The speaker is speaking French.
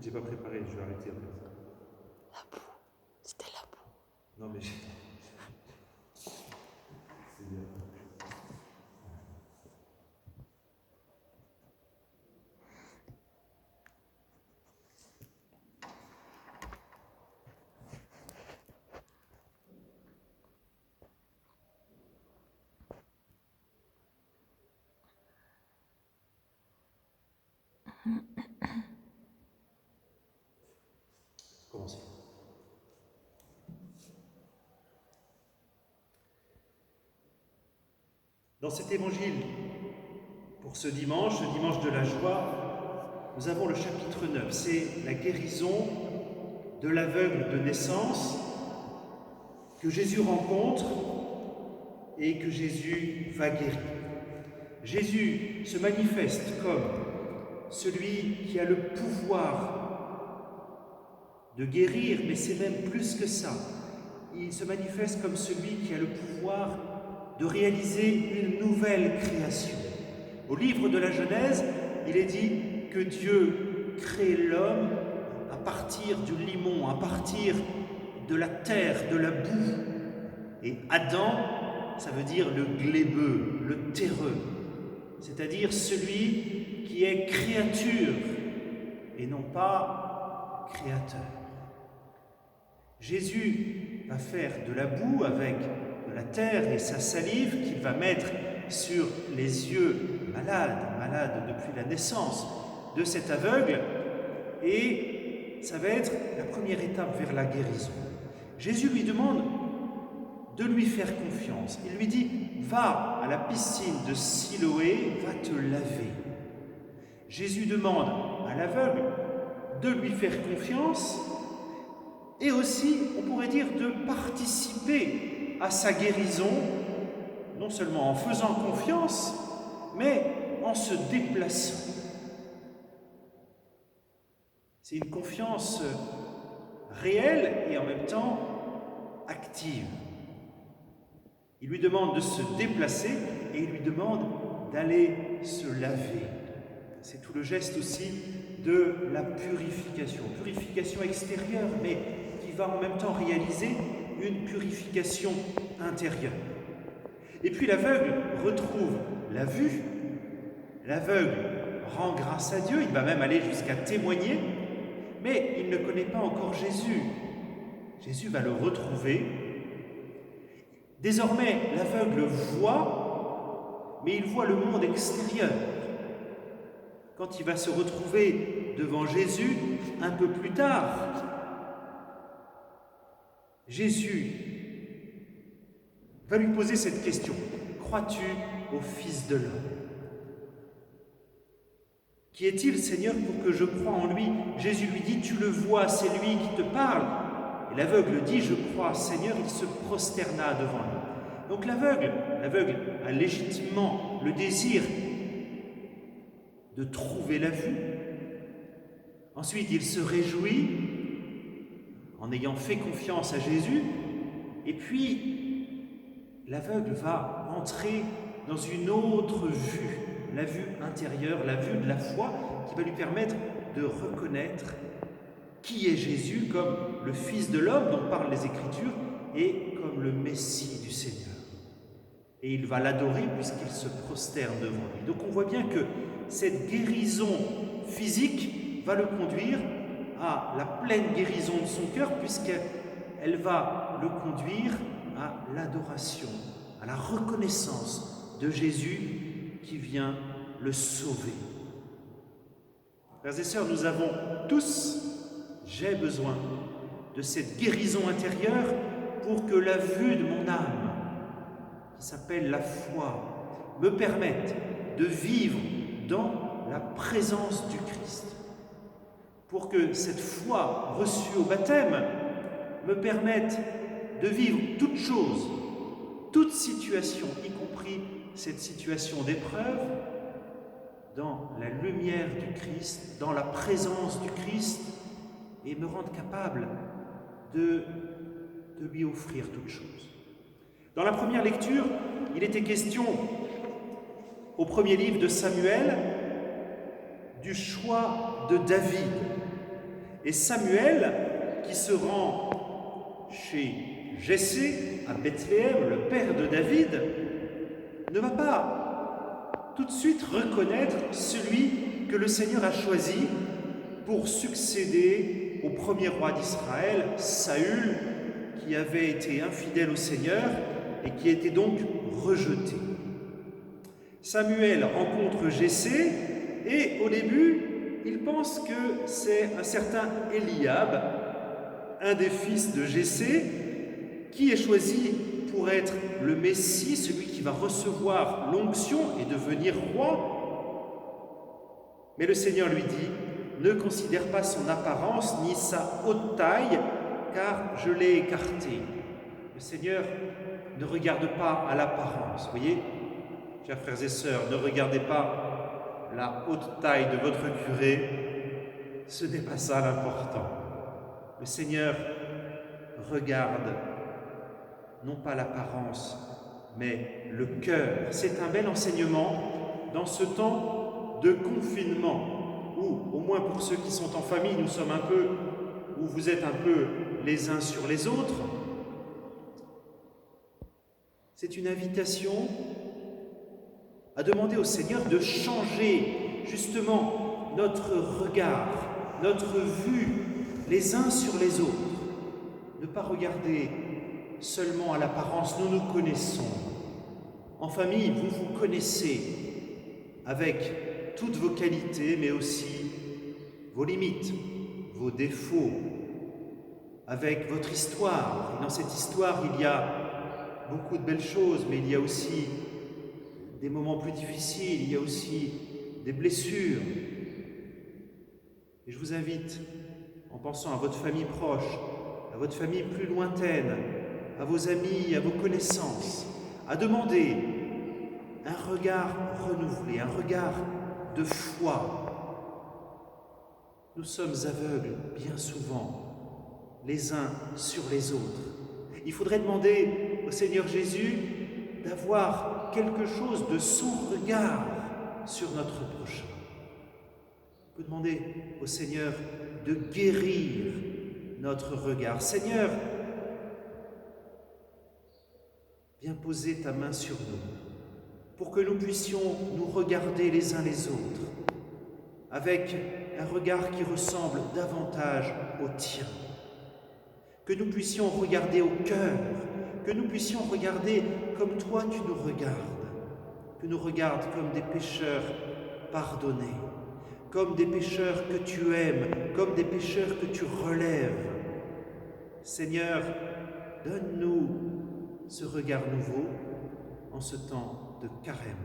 j'ai pas préparé, je vais arrêter après. La boue. C'était la boue. Non, mais c'est bien. Commencez. Dans cet évangile, pour ce dimanche de la joie, nous avons le chapitre 9. C'est la guérison de l'aveugle de naissance que Jésus rencontre et que Jésus va guérir. Jésus se manifeste comme celui qui a le pouvoir de guérir, mais c'est même plus que ça. Il se manifeste comme celui qui a le pouvoir de réaliser une nouvelle création. Au livre de la Genèse, il est dit que Dieu crée l'homme à partir du limon, à partir de la terre, de la boue. Et Adam, ça veut dire le glébeux, le terreux, c'est-à-dire celui qui est créature et non pas créateur. Jésus va faire de la boue avec de la terre et sa salive qu'il va mettre sur les yeux malades depuis la naissance de cet aveugle, et ça va être la première étape vers la guérison. Jésus lui demande de lui faire confiance. Il lui dit « Va à la piscine de Siloé, va te laver ». Jésus demande à l'aveugle de lui faire confiance et aussi, on pourrait dire, de participer à sa guérison, non seulement en faisant confiance, mais en se déplaçant. C'est une confiance réelle et en même temps active. Il lui demande de se déplacer et il lui demande d'aller se laver. C'est tout le geste aussi de la purification extérieure, mais qui va en même temps réaliser une purification intérieure. Et puis l'aveugle retrouve la vue, l'aveugle rend grâce à Dieu, il va même aller jusqu'à témoigner, mais il ne connaît pas encore Jésus. Jésus va le retrouver. Désormais, l'aveugle voit, mais il voit le monde extérieur. Quand il va se retrouver devant Jésus un peu plus tard, Jésus va lui poser cette question. Crois-tu au Fils de l'homme? Qui est-il, Seigneur, pour que je croie en lui? Jésus lui dit, tu le vois, c'est lui qui te parle. Et l'aveugle dit, je crois, Seigneur, il se prosterna devant lui. Donc l'aveugle a légitimement le désir de trouver la vue. Ensuite, il se réjouit en ayant fait confiance à Jésus. Et puis, l'aveugle va entrer dans une autre vue, la vue intérieure, la vue de la foi, qui va lui permettre de reconnaître qui est Jésus comme le Fils de l'homme dont parlent les Écritures et comme le Messie du Seigneur. Et il va l'adorer puisqu'il se prosterne devant lui. Donc on voit bien que cette guérison physique va le conduire à la pleine guérison de son cœur, puisqu'elle va le conduire à l'adoration, à la reconnaissance de Jésus qui vient le sauver. Frères et sœurs, nous avons tous, j'ai besoin de cette guérison intérieure pour que la vue de mon âme, qui s'appelle la foi, me permette de vivre dans la présence du Christ. Pour que cette foi reçue au baptême me permette de vivre toute chose, toute situation, y compris cette situation d'épreuve, dans la lumière du Christ, dans la présence du Christ, et me rendre capable de lui offrir toute chose. Dans la première lecture, il était question, au premier livre de Samuel, du choix de David. Et Samuel, qui se rend chez Jessé, à Bethléem, le père de David, ne va pas tout de suite reconnaître celui que le Seigneur a choisi pour succéder au premier roi d'Israël, Saül, qui avait été infidèle au Seigneur et qui était donc rejeté. Samuel rencontre Jessé et au début, il pense que c'est un certain Eliab, un des fils de Jessé, qui est choisi pour être le Messie, celui qui va recevoir l'onction et devenir roi. Mais le Seigneur lui dit: ne considère pas son apparence ni sa haute taille, car je l'ai écarté. Le Seigneur ne regarde pas à l'apparence. Vous voyez, chers frères et sœurs, ne regardez pas la haute taille de votre curé, ce n'est pas ça l'important. Le Seigneur regarde non pas l'apparence, mais le cœur. C'est un bel enseignement dans ce temps de confinement, où, au moins pour ceux qui sont en famille, nous sommes un peu, où vous êtes un peu les uns sur les autres. C'est une invitation à demander au Seigneur de changer justement notre regard, notre vue les uns sur les autres. Ne pas regarder seulement à l'apparence. Nous nous connaissons. En famille, vous vous connaissez avec toutes vos qualités, mais aussi vos limites, vos défauts, avec votre histoire. Et dans cette histoire, il y a beaucoup de belles choses, mais il y a aussi des moments plus difficiles, il y a aussi des blessures. Et je vous invite, en pensant à votre famille proche, à votre famille plus lointaine, à vos amis, à vos connaissances, à demander un regard renouvelé, un regard de foi. Nous sommes aveugles bien souvent, les uns sur les autres. Il faudrait demander au Seigneur Jésus d'avoir quelque chose de son regard sur notre prochain. On peut demander au Seigneur de guérir notre regard. Seigneur, viens poser ta main sur nous pour que nous puissions nous regarder les uns les autres avec un regard qui ressemble davantage au tien. Que nous puissions regarder au cœur, que nous puissions regarder comme toi tu nous regardes, que nous regardes comme des pécheurs pardonnés, comme des pécheurs que tu aimes, comme des pécheurs que tu relèves. Seigneur, donne-nous ce regard nouveau en ce temps de carême.